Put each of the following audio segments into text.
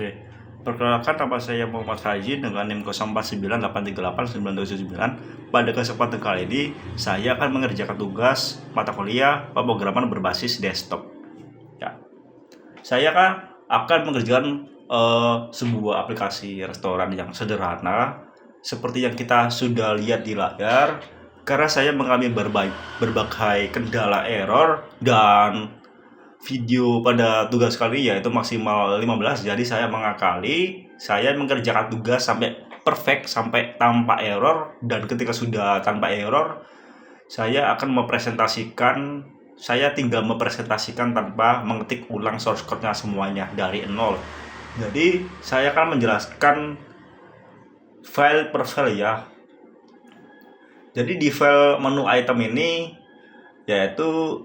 Oke, perkenalkan nama saya Muhammad Haji dengan NIM 0498389279. Pada kesempatan kali ini, saya akan mengerjakan tugas mata kuliah pemrograman berbasis desktop. Ya, saya akan mengerjakan sebuah aplikasi restoran yang sederhana, seperti yang kita sudah lihat di layar. Karena saya mengalami berbagai kendala error dan video pada tugas kali yaitu maksimal 15, jadi saya mengakali, saya mengerjakan tugas sampai perfect, sampai tanpa error, dan ketika sudah tanpa error saya tinggal mempresentasikan tanpa mengetik ulang source code-nya semuanya dari nol. Jadi saya akan menjelaskan file per file ya. Jadi di file menu item ini yaitu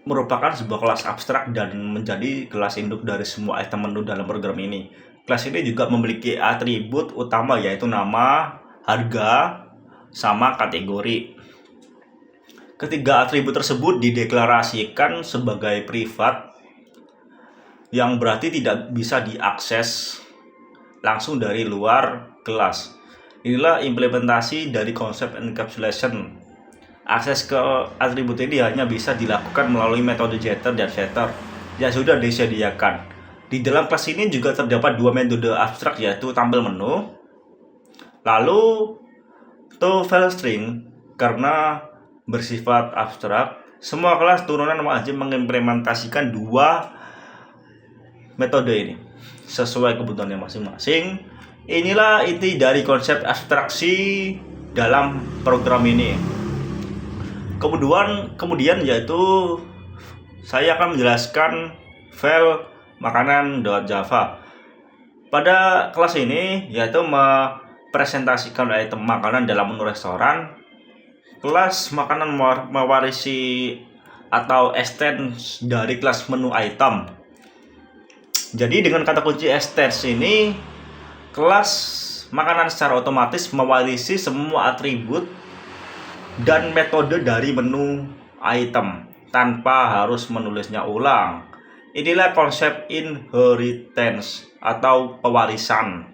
merupakan sebuah kelas abstrak dan menjadi kelas induk dari semua item menu dalam program ini. Kelas ini juga memiliki atribut utama yaitu nama, harga, sama kategori. Ketiga atribut tersebut dideklarasikan sebagai privat, yang berarti tidak bisa diakses langsung dari luar kelas. Inilah implementasi dari konsep encapsulation. Akses ke atribut ini hanya bisa dilakukan melalui metode getter dan setter yang sudah disediakan. Di dalam kelas ini juga terdapat dua metode abstrak yaitu tampil menu, lalu file string. Karena bersifat abstrak, semua kelas turunan wajib mengimplementasikan dua metode ini sesuai kebutuhannya masing-masing. Inilah inti dari konsep abstraksi dalam program ini. Kemudian yaitu saya akan menjelaskan file makanan.java. Pada kelas ini yaitu mempresentasikan item makanan dalam menu restoran. Kelas makanan mewarisi atau extends dari kelas menu item. Jadi dengan kata kunci extends ini, kelas makanan secara otomatis mewarisi semua atribut dan metode dari menu item tanpa harus menulisnya ulang. Inilah konsep inheritance atau pewarisan.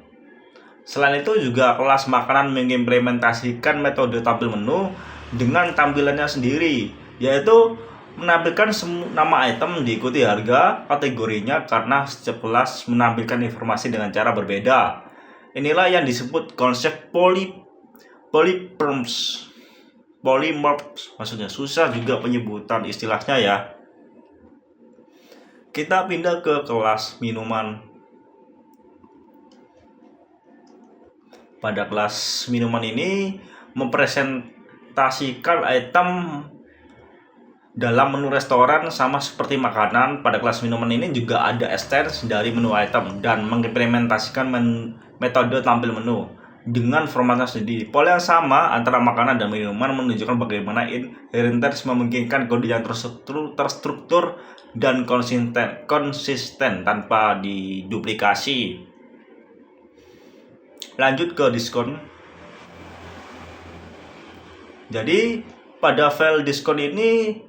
Selain itu juga kelas makanan mengimplementasikan metode tampil menu dengan tampilannya sendiri, yaitu menampilkan nama item diikuti harga kategorinya karena setiap kelas menampilkan informasi dengan cara berbeda. Inilah yang disebut konsep polymorphs, maksudnya susah juga penyebutan istilahnya ya. Kita pindah ke kelas minuman. Pada kelas minuman ini mempresentasikan item dalam menu restoran sama seperti makanan. Pada kelas minuman ini juga ada extends dari menu item dan mengimplementasikan metode tampil menu dengan formatnya sendiri. Pola yang sama antara makanan dan minuman menunjukkan bagaimana inheritance memungkinkan kode yang terstruktur dan konsisten tanpa diduplikasi. Lanjut ke diskon. Jadi pada file diskon ini,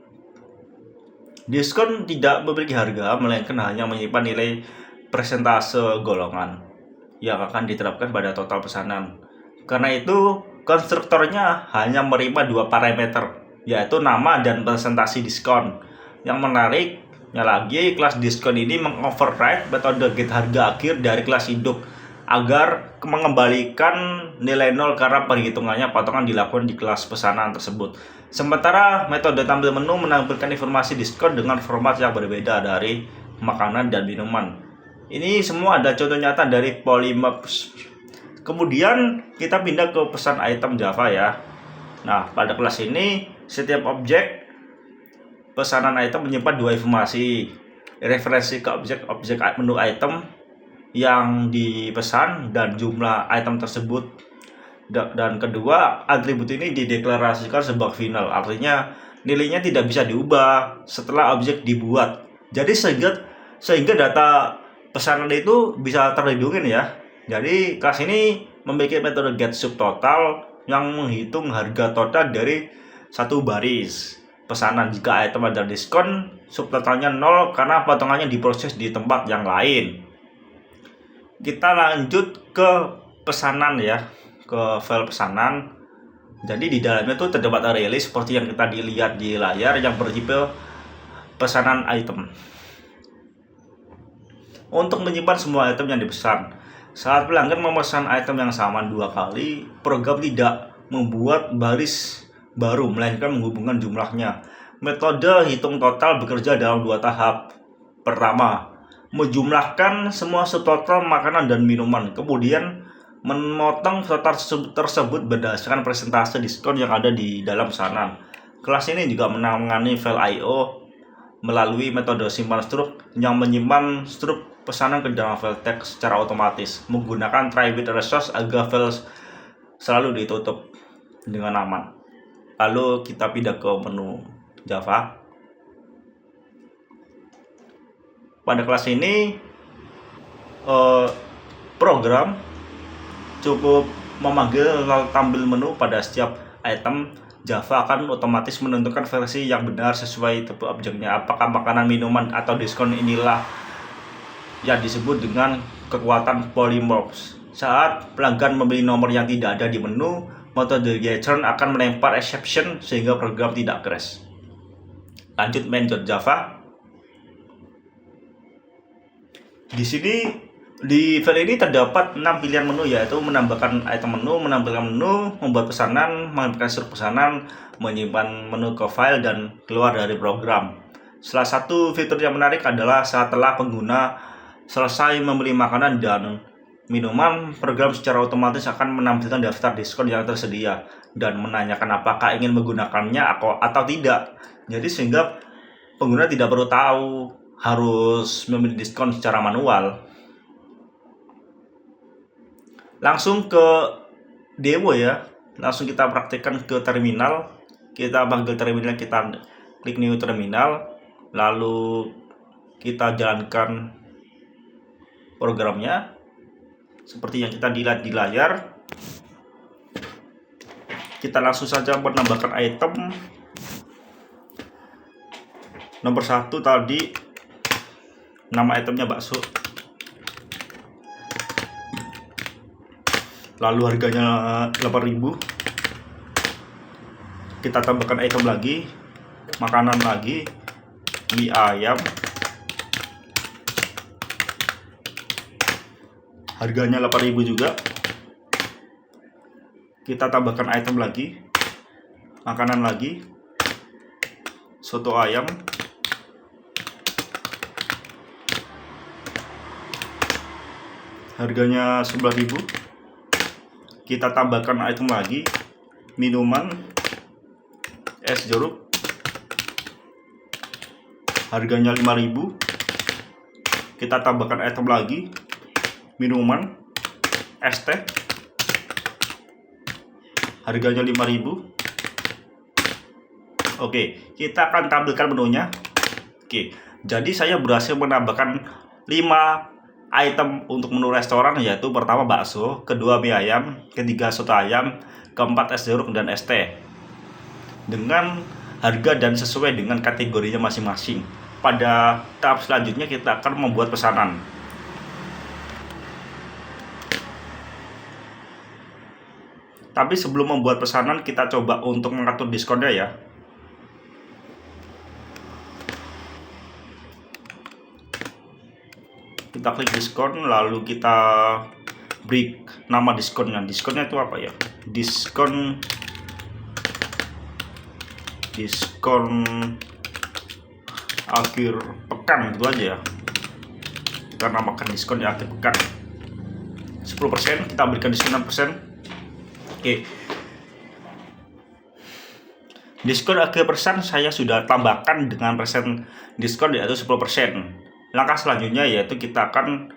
diskon tidak memiliki harga, melainkan hanya menyimpan nilai persentase golongan yang akan diterapkan pada total pesanan. Karena itu, konstruktornya hanya menerima dua parameter, yaitu nama dan presentasi diskon. Yang menariknya lagi, kelas diskon ini mengoverride metode get harga akhir dari kelas induk agar mengembalikan nilai 0 karena perhitungannya potongan dilakukan di kelas pesanan tersebut. Sementara metode tampil menu menampilkan informasi diskon dengan format yang berbeda dari makanan dan minuman. Ini semua ada contoh nyata dari polymorphs. Kemudian kita pindah ke pesan item Java ya. Nah, pada kelas ini setiap objek pesanan item menyimpan dua informasi: referensi ke objek menu item yang dipesan dan jumlah item tersebut. Dan kedua, atribut ini dideklarasikan sebagai final, artinya nilainya tidak bisa diubah setelah objek dibuat. Jadi sehingga data pesanan itu bisa terlindungi ya. Jadi kelas ini memiliki metode get subtotal yang menghitung harga total dari satu baris pesanan. Jika item ada diskon, subtotalnya 0 karena potongannya diproses di tempat yang lain. Kita lanjut ke pesanan ya, ke file pesanan. Jadi di dalamnya tuh terdapat rilis seperti yang kita dilihat di layar yang bertipe pesanan item. Untuk menyimpan semua item yang dipesan, saat pelanggan memesan item yang sama 2 kali, program tidak membuat baris baru, melainkan menghubungkan jumlahnya. Metode hitung total bekerja dalam 2 tahap. Pertama, menjumlahkan semua subtotal makanan dan minuman, kemudian memotong total tersebut berdasarkan persentase diskon yang ada di dalam pesanan. Kelas ini juga menangani file I/O melalui metode simpan struk yang menyimpan struk pesanan ke dalam file teks secara otomatis menggunakan try with resource agar file selalu ditutup dengan aman. Lalu kita pindah ke menu Java. Pada kelas ini program cukup memanggil tampil menu pada setiap item. Java akan otomatis menentukan versi yang benar sesuai tipe objeknya. Apakah makanan, minuman, atau diskon inilah yang disebut dengan kekuatan polymorphs. Saat pelanggan memilih nomor yang tidak ada di menu, metode getReturn akan melempar exception sehingga program tidak crash. Lanjut main.java. Di sini di file ini terdapat 6 pilihan menu, yaitu menambahkan item menu, menampilkan menu, membuat pesanan, mengambilkan struk pesanan, menyimpan menu ke file, dan keluar dari program. Salah satu fitur yang menarik adalah setelah pengguna selesai membeli makanan dan minuman, program secara otomatis akan menampilkan daftar diskon yang tersedia dan menanyakan apakah ingin menggunakannya atau tidak. Jadi sehingga pengguna tidak perlu tahu harus memilih diskon secara manual. Langsung ke demo ya, langsung kita praktekkan ke terminal. Kita panggil terminal, kita klik new terminal, lalu kita jalankan programnya seperti yang kita dilihat di layar. Kita langsung saja menambahkan item. Nomor 1 tadi nama itemnya bakso, lalu harganya 8.000. Kita tambahkan item lagi, makanan lagi, mie ayam, harganya 8.000 juga. Kita tambahkan item lagi, makanan lagi, soto ayam, harganya 11.000. Kita tambahkan item lagi, minuman, es jeruk, harganya 5.000. Kita tambahkan item lagi, minuman, es teh, harganya 5.000. Oke, kita akan tampilkan menunya. Oke, jadi saya berhasil menambahkan 5 item untuk menu restoran, yaitu pertama bakso, kedua mie ayam, ketiga soto ayam, keempat es jeruk dan es teh, dengan harga dan sesuai dengan kategorinya masing-masing. Pada tahap selanjutnya kita akan membuat pesanan. Tapi sebelum membuat pesanan, kita coba untuk mengatur diskonnya ya. Kita klik diskon, lalu kita beri nama diskonnya. Diskonnya itu apa ya? Diskon akhir pekan, itu aja ya. Kita namakan diskon di akhir pekan. 10%, kita berikan diskon 6%. Oke. Diskon akhir pesan saya sudah tambahkan dengan persen diskon, yaitu 10%. Langkah selanjutnya yaitu kita akan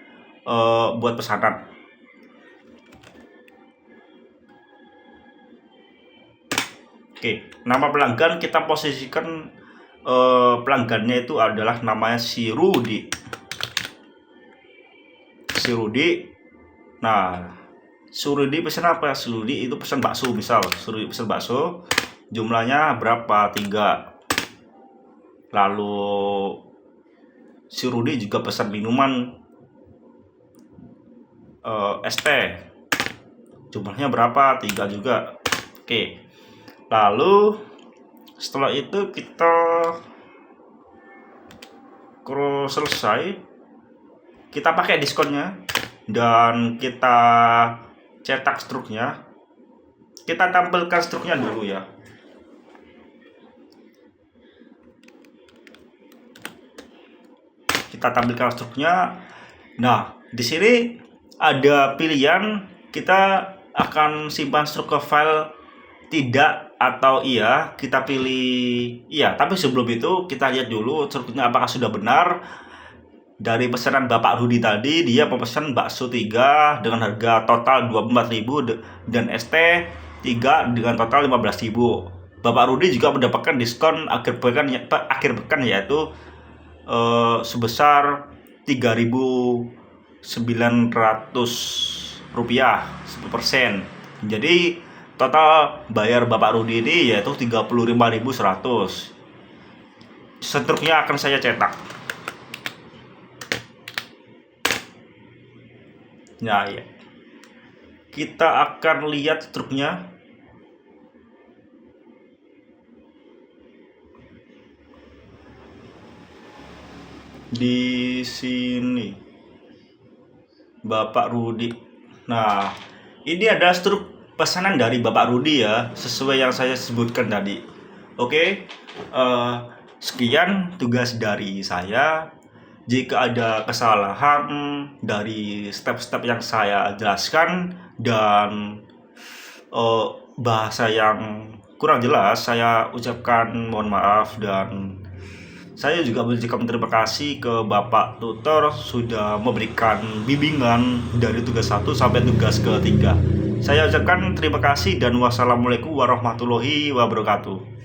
buat pesanan. Oke, nama pelanggan kita posisikan pelanggannya itu adalah namanya si Rudi. Nah, Surudi pesan apa? Surudi itu pesan bakso, misal Surudi pesan bakso, jumlahnya berapa? 3. Lalu si Rudi juga pesan minuman, ST. Jumlahnya berapa? 3 juga. Oke. Lalu setelah itu kita selesai, kita pakai diskonnya dan kita cetak struknya. Kita tampilkan struknya dulu ya. Kita tampilkan struknya. Nah, di sini ada pilihan kita akan simpan struk ke file tidak atau iya. Kita pilih iya, tapi sebelum itu kita lihat dulu struknya apakah sudah benar. Dari pesanan Bapak Rudi tadi, dia memesan bakso 3 dengan harga total 24.000 dan ST 3 dengan total 15.000. Bapak Rudi juga mendapatkan diskon akhir pekan yaitu sebesar 3.900 rupiah 10%. Jadi total bayar Bapak Rudi ini yaitu 35.100. Struknya akan saya cetak. Nah ya, kita akan lihat struknya. Di sini Bapak Rudi. Nah, ini ada struk pesanan dari Bapak Rudi ya, sesuai yang saya sebutkan tadi. Oke, sekian tugas dari saya. Jika ada kesalahan dari step-step yang saya jelaskan dan bahasa yang kurang jelas, saya ucapkan mohon maaf. Dan saya juga mengucapkan terima kasih ke Bapak Tutor sudah memberikan bimbingan dari tugas 1 sampai tugas ke-3. Saya ucapkan terima kasih dan wassalamualaikum warahmatullahi wabarakatuh.